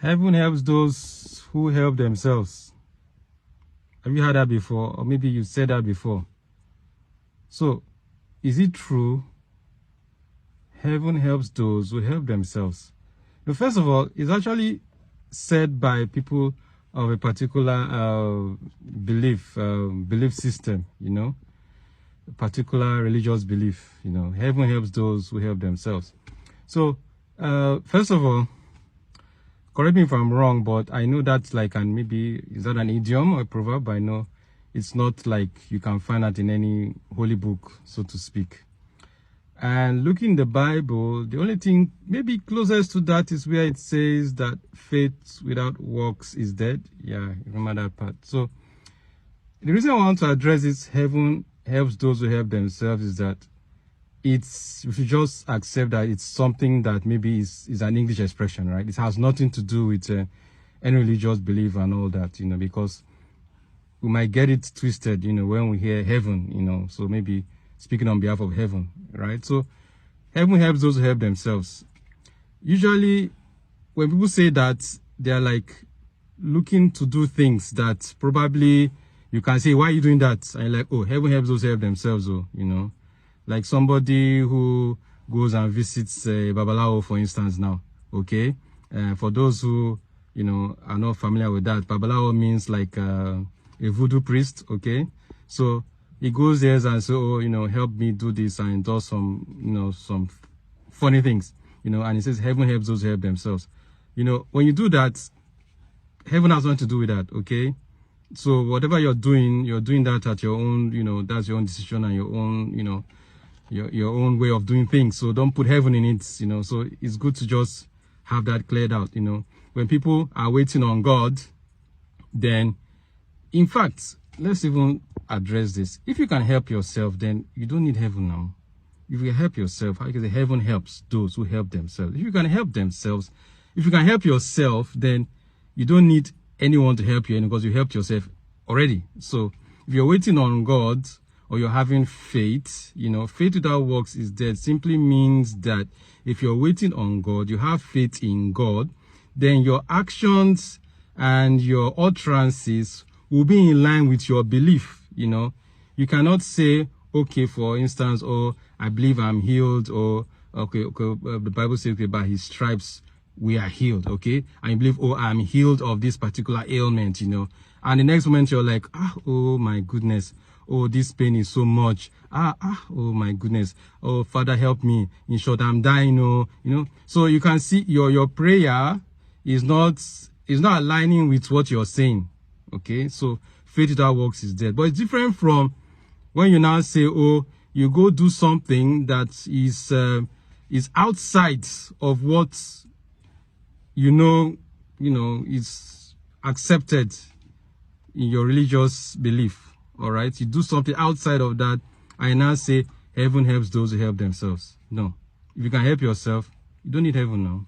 Heaven helps those who help themselves. Have you heard that before? Or maybe you said that before. So, is it true? Heaven helps those who help themselves. Now, first of all, it's actually said by people of a particular belief system, a particular religious belief, heaven helps those who help themselves. So, first of all, correct me if I'm wrong, but I know that's like, and maybe, is that an idiom or a proverb? I know it's not like you can find that in any holy book, so to speak. And looking in the Bible, the only thing maybe closest to that is where it says that faith without works is dead. Yeah, remember that part. So the reason I want to address this, heaven helps those who help themselves, is that we should just accept that it's something that maybe is an English expression, right? It has nothing to do with any religious belief and all that, because we might get it twisted, when we hear heaven, so maybe speaking on behalf of heaven, right? So heaven helps those who help themselves. Usually when people say that, they're like looking to do things that probably you can say, why are you doing that? And you're like, oh, heaven helps those who help themselves, like somebody who goes and visits Babalawo, for instance, now, okay? For those who, are not familiar with that, Babalawo means like a voodoo priest, okay? So he goes there and says, oh, help me do this, and does some, some funny things, and he says, heaven helps those who help themselves. When you do that, heaven has nothing to do with that, okay? So whatever you're doing that at your own, that's your own decision and your own, your own way of doing things. So don't put heaven in it, so it's good to just have that cleared out, When people are waiting on God, then, in fact, let's even address this. If you can help yourself, then you don't need heaven now. If you help yourself, how can you say heaven helps those who help themselves? If you can help themselves, if you can help yourself, then you don't need anyone to help you because you helped yourself already. So if you're waiting on God, or you're having faith, faith without works is dead. Simply means that if you're waiting on God, you have faith in God, then your actions and your utterances will be in line with your belief. You cannot say, okay, for instance, oh, I believe I'm healed, or okay, the Bible says, okay, by his stripes we are healed, okay? And you believe, oh, I'm healed of this particular ailment, and the next moment you're like, oh my goodness, oh, this pain is so much, oh my goodness, oh, Father, help me, in short, I'm dying, So you can see your prayer is not aligning with what you're saying, okay? So faith without works is dead. But it's different from when you now say, oh, you go do something that is outside of what is accepted in your religious belief. All right, you do something outside of that, and now say heaven helps those who help themselves. No, if you can help yourself, you don't need heaven now.